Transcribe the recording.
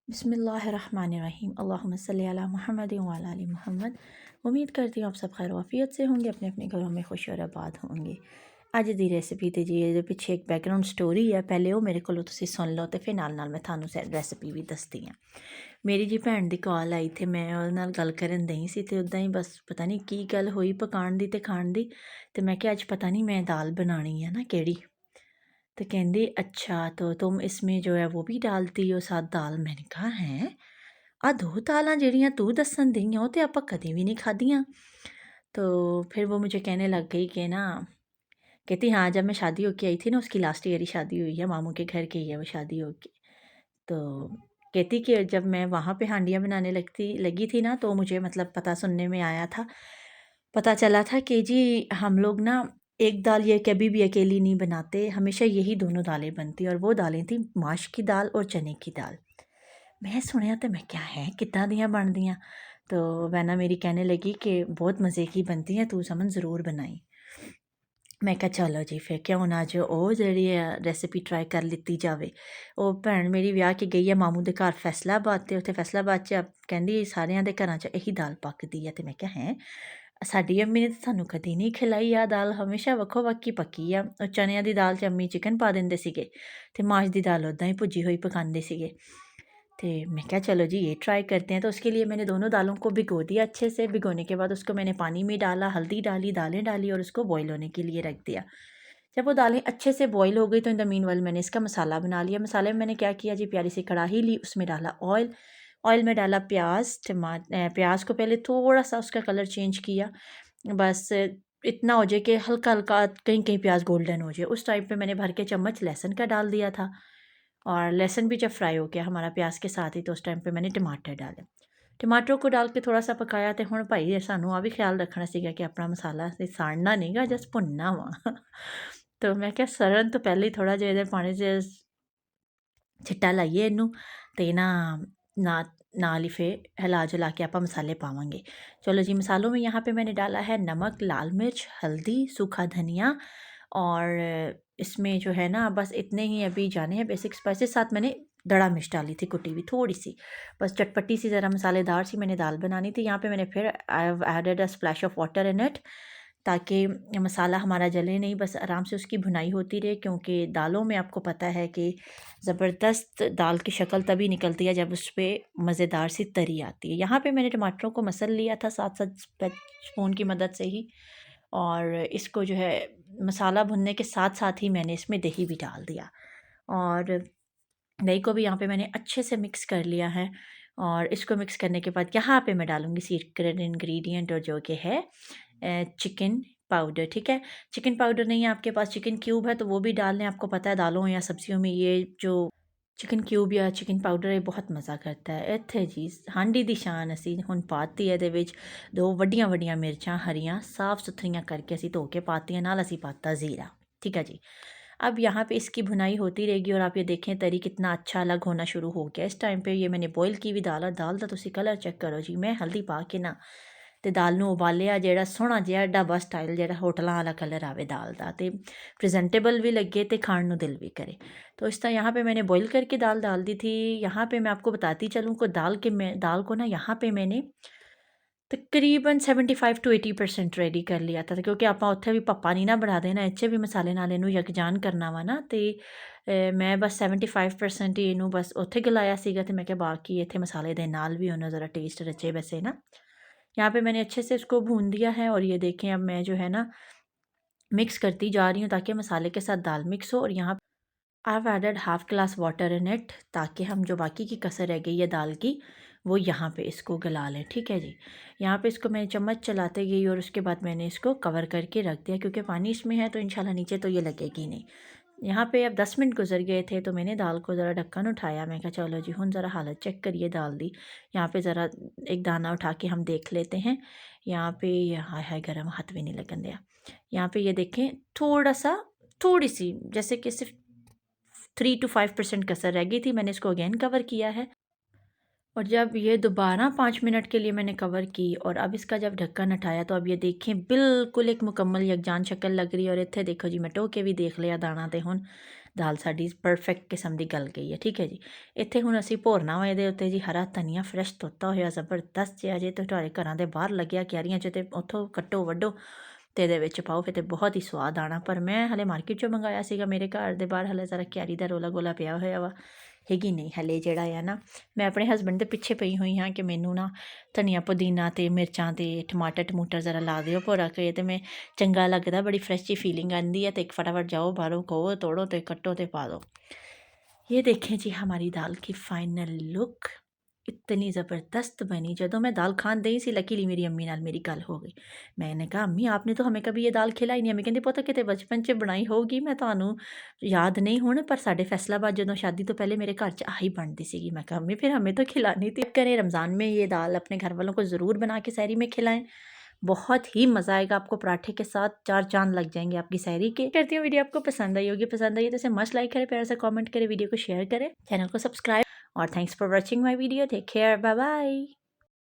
बिस्मिल्लाहिर्रहमानिर्रहीम अल्लाहुम्मा सल्ली अला मुहम्मद व अला आलि मुहम्मद। उम्मीद करती हूँ आप सब खैर वाफियत से होंगे, अपने अपने घरों में खुश और आबाद होंगे। अज दी रेसिपी ते जी ये पिछे एक बैकग्राउंड स्टोरी है, पहले वो मेरे को तुसी सुन लो तो फिर नाल मैं थानू रेसिपी भी दसदी हाँ। मेरी जी भैन की कॉल आई थी, मैं उहदे नाल गल करन दई सी ते उदां ही बस पता नहीं की गल हुई पकान दी ते खाण दी, ते मैं क्या अज पता नहीं मैं दाल बनानी है ना केड़ी। तो कहती अच्छा तो तुम इसमें जो है वो भी डालती हो साथ दाल। मैंने कहा हैं आ दो दालां ਜਿਹੜੀਆਂ तू दसन दी हो तो आप कभी भी नहीं खादियाँ। तो फिर वो मुझे कहने लग गई कि ना, कहती हाँ जब मैं शादी होके आई थी ना, उसकी लास्ट ईयर ही शादी हुई है, मामू के घर की है वो शादी होके। तो कहती कि जब मैं वहाँ पे हांडियाँ बनाने लगी थी ना, तो मुझे मतलब पता सुनने में आया था, पता चला था कि जी हम लोग ना एक दाल ये कभी भी अकेली नहीं बनाते, हमेशा यही दोनों दालें बनती, और वो दालें थी माश की दाल और चने की दाल। मैं सुनिया तो मैं क्या है कितना दियाँ बन दियाँ। तो वैना मेरी कहने लगी कि बहुत मज़े की बनती हैं, तू समन ज़रूर बनाई। मैं कहा चलो जी फिर क्यों ना जो वो जी रेसिपी ट्राई कर लीती जाए। वो भैन मेरी विआह के गई है मामू के घर फैसलाबाद, तो उत्थे फैसलाबाद च कहती सारियां दे घरां च यही दाल पकदी है। तो मैं क्या है साडी अम्मी ने तो सानू कदी नहीं खिलाई आ दाल, हमेशा वक्खो वक्की पकी आ। और चनिया दी दाल च अम्मी चिकन पा देंदे सीगे ते माश दी दाल उदां ही भुजी हुई पकांदे सीगे। तो मैं क्या चलो जी ये ट्राई करते हैं। तो उसके लिए मैंने दोनों दालों को भिगो दिया अच्छे से। भिगोने के बाद उसको मैंने पानी में डाला, हल्दी डाली, दालें डाली और उसको बॉईल होने के लिए रख दिया। जब वो दालें अच्छे से बॉईल हो गई तो इन द मीनवाइल मैंने इसका मसाला बना लिया। मसाले में मैंने क्या किया जी, प्यारी सी कढ़ाई ली, उसमें डाला ऑयल, ऑयल में डाला प्याज, प्याज को पहले थोड़ा सा उसका कलर चेंज किया, बस इतना हो जाए कि हल्का हल्का कहीं कहीं प्याज गोल्डन हो जाए। उस टाइम पे मैंने भर के चम्मच लहसुन का डाल दिया था, और लहसुन भी जब फ्राई हो गया हमारा प्याज के साथ ही, तो उस टाइम पे मैंने टमाटर डाले। टमाटर को डाल के थोड़ा सा पकाया। तो हुण भाई सानू आ भी ख्याल रखना सीगा कि अपना मसाला असीं साड़ना नहीं गा, जस्ट भुनना वा। तो मैं क्या सड़न तो पहले ही थोड़ा जिहा इहदे पानी च छिट्टा लाइए इनू, ते ना नाल ही फिर हिला जुला के आप मसाले पावांगे। चलो जी, मसालों में यहाँ पे मैंने डाला है नमक, लाल मिर्च, हल्दी, सूखा धनिया, और इसमें जो है ना बस इतने ही अभी जाने हैं बेसिक स्पाइसेस। साथ मैंने दड़ा मिर्च डाली थी कुटी हुई थोड़ी सी, बस चटपटी सी ज़रा मसालेदार सी मैंने दाल बनानी थी। यहाँ पे मैंने फिर I have added a splash of water in it, ताकि मसाला हमारा जले नहीं, बस आराम से उसकी भुनाई होती रहे। क्योंकि दालों में आपको पता है कि ज़बरदस्त दाल की शक्ल तभी निकलती है जब उस पर मज़ेदार सी तरी आती है। यहाँ पे मैंने टमाटरों को मसल लिया था साथ साथ स्पून की मदद से ही, और इसको जो है मसाला भुनने के साथ साथ ही मैंने इसमें दही भी डाल दिया, और दही को भी यहाँ पे मैंने अच्छे से मिक्स कर लिया है। और इसको मिक्स करने के बाद यहाँ पे मैं डालूँगी सीक्रेट इंग्रेडिएंट, और जो कि है चिकन पाउडर। ठीक है, चिकन पाउडर नहीं है आपके पास, चिकन क्यूब है तो वो भी डाल लें। आपको पता है दालों या सब्जियों में ये जो चिकन क्यूब या चिकन पाउडर है बहुत मज़ा करता है। ਇੱਥੇ जी ਹਾਂਡੀ ਦੀ ਸ਼ਾਨ ਅਸੀਂ ਹੁਣ ਪਾਤੀ ਇਹਦੇ ਵਿੱਚ ਦੋ ਵੱਡੀਆਂ ਵੱਡੀਆਂ ਮਿਰਚਾਂ ਹਰੀਆਂ ਸਾफ़ ਸੁਥਰੀਆਂ करके ਅਸੀਂ ਧੋ ਕੇ ਪਾਤੀਆਂ, ਨਾਲ ਅਸੀਂ पाता ज़ीरा। ठीक है जी, अब यहाँ पे इसकी भुनाई होती रहेगी, और आप ये देखें तरी कितना अच्छा अलग होना शुरू हो गया। इस टाइम पे ये मैंने बॉयल की हुई दाल, दाल का तुसी कलर चेक करो जी। मैं हल्दी पा के ना ते दाल नूं उबालिया, जेड़ा सोहना जिहा ढाबा स्टाइल जेड़ा होटलों वाला कलर आवे दाल दा, ते प्रेजेंटेबल भी लगे ते खाण नूं दिल भी करे। तो इस तरह यहाँ पे मैंने बॉईल करके दाल डाल दी थी। यहाँ पे मैं आपको बताती चलूँ को दाल को ना यहाँ पे मैंने तकरीबन 75 to 80% रेडी कर लिया था, क्योंकि आप उत्थे भी पप्पा नहीं ना बना देना, इच्चे भी मसाले नाल इनू यकजान करना वा ना। तो मैं बस 75% ही इनू बस उत्थे गलाया सीगा, ते मैं क्या बाकी इत्थे मसाले दे नाल भी उन्हें ज़रा टेस्ट रचे वैसे ना। यहाँ पे मैंने अच्छे से इसको भून दिया है, और ये देखें अब मैं जो है ना मिक्स करती जा रही हूँ ताकि मसाले के साथ दाल मिक्स हो। और यहाँ I have added half glass water in it, ताकि हम जो बाकी की कसर रह गई है दाल की वो यहाँ पे इसको गला लें। ठीक है जी, यहाँ पे इसको मैं चम्मच चलाते गई, और उसके बाद मैंने इसको कवर करके रख दिया, क्योंकि पानी इसमें है तो इंशाल्लाह नीचे तो ये लगेगी नहीं। यहाँ पे अब 10 मिनट गुजर गए थे, तो मैंने दाल को ज़रा ढक्कन उठाया। मैं कहा चलो जी हुन ज़रा हालत चेक करिए दाल दी। यहाँ पे ज़रा एक दाना उठा के हम देख लेते हैं। यहाँ पे हाय हाय गर्म, हाथ भी नहीं लगन दिया। यहाँ पे ये देखें थोड़ा सा, थोड़ी सी जैसे कि सिर्फ 3 to 5% कसर रह गई थी। मैंने इसको अगेन कवर किया है, और जब ये दोबारा 5 मिनट के लिए मैंने कवर की, और अब इसका जब ढक्कन हटाया, तो अब ये देखें बिल्कुल एक मुकम्मल यकजान शक्ल लग रही है। और इत्थे देखो जी मैं टो के भी देख लिया दाना, तो हुन ਦਾਲ ਸਾਡੀ ਪਰਫੈਕਟ ਕਿਸਮ ਦੀ ਗਲ ਗਈ ਹੈ। ਠੀਕ ਹੈ ਜੀ। ਇੱਥੇ ਹੁਣ ਅਸੀਂ ਭੋਰਨਾ ਵਾ ਇਹਦੇ ਉੱਤੇ ਜੀ ਹਰਾ ਧਨੀਆ ਫਰੈਸ਼ ਧੋਤਾ ਹੋਇਆ ਜ਼ਬਰਦਸਤ ਜਿਹਾ ਜੇ ਤੁਹਾਡੇ ਘਰਾਂ ਦੇ ਬਾਹਰ ਲੱਗਿਆ ਕਿਆਰੀਆਂ 'ਚ, ਤੇ ਉੱਥੋਂ ਕੱਟੋ ਵੱਢੋ ਅਤੇ ਇਹਦੇ ਵਿੱਚ ਪਾਓ, ਫਿਰ ਤਾਂ ਬਹੁਤ ਹੀ ਸਵਾਦ ਆਉਣਾ। ਪਰ ਮੈਂ ਹਲੇ ਮਾਰਕੀਟ 'ਚੋਂ ਮੰਗਵਾਇਆ ਸੀਗਾ, ਮੇਰੇ ਘਰ ਦੇ ਬਾਹਰ ਹਲੇ ਜ਼ਰਾ ਕਿਆਰੀ ਦਾ ਰੋਲਾ ਗੋਲਾ ਪਿਆ ਹੋਇਆ ਵਾ, ਹੈਗੀ ਨਹੀਂ ਹਲੇ ਜਿਹੜਾ ਆ ਨਾ। ਮੈਂ ਆਪਣੇ ਹਸਬੈਂਡ ਦੇ ਪਿੱਛੇ ਪਈ ਹੋਈ ਹਾਂ ਕਿ ਮੈਨੂੰ ਨਾ ਧਨੀਆ ਪੁਦੀਨਾ ਅਤੇ ਮਿਰਚਾਂ ਅਤੇ ਟਮਾਟਰ ਜ਼ਰਾ ਲਾ ਦਿਓ ਭੋਰਾ ਕੇ, ਅਤੇ ਮੈਂ ਚੰਗਾ ਲੱਗਦਾ, ਬੜੀ ਫਰੈਸ਼ ਜਿਹੀ ਫੀਲਿੰਗ ਆਉਂਦੀ है। तो एक फटाफट जाओ बाहरों कहो, तोड़ो तो कट्टो तो पा दो। ये देखें जी हमारी दाल की फाइनल लुक, इतनी ज़बरदस्त बनी। ਜਦੋਂ मैं दाल खान दई सी लकीली मेरी अम्मी नाल मेरी गल हो गई। मैंने कहा अम्मी आपने तो हमें कभी ये दाल खिलाई नहीं। अम्मी कहती पुत किते बचपन 'ਚ ਬਣਾਈ ਹੋਊਗੀ, ਮੈਂ ਤੁਹਾਨੂੰ याद नहीं ਹੁਣ, पर ਸਾਡੇ फैसलाबाद ਜਦੋਂ शादी तो पहले मेरे घर 'ਚ आही बनती सीगी। मैं कहा अम्मी फिर हमें तो खिलानी थी। करें रमज़ान में ये दाल अपने घर वालों को ज़रूर बना के सहरी में खिलाएं, बहुत ही मज़ा आएगा आपको। पराठे के साथ 4 चांद लग जाएंगे आपकी सहरी के। करती हूँ वीडियो आपको पसंद आई होगी, पसंद आई तो इसे मस्ट लाइक करें, प्यार से कमेंट करें, वीडियो को शेयर करें, चैनल को सब्सक्राइब, और thanks for watching my video. Take care, bye bye.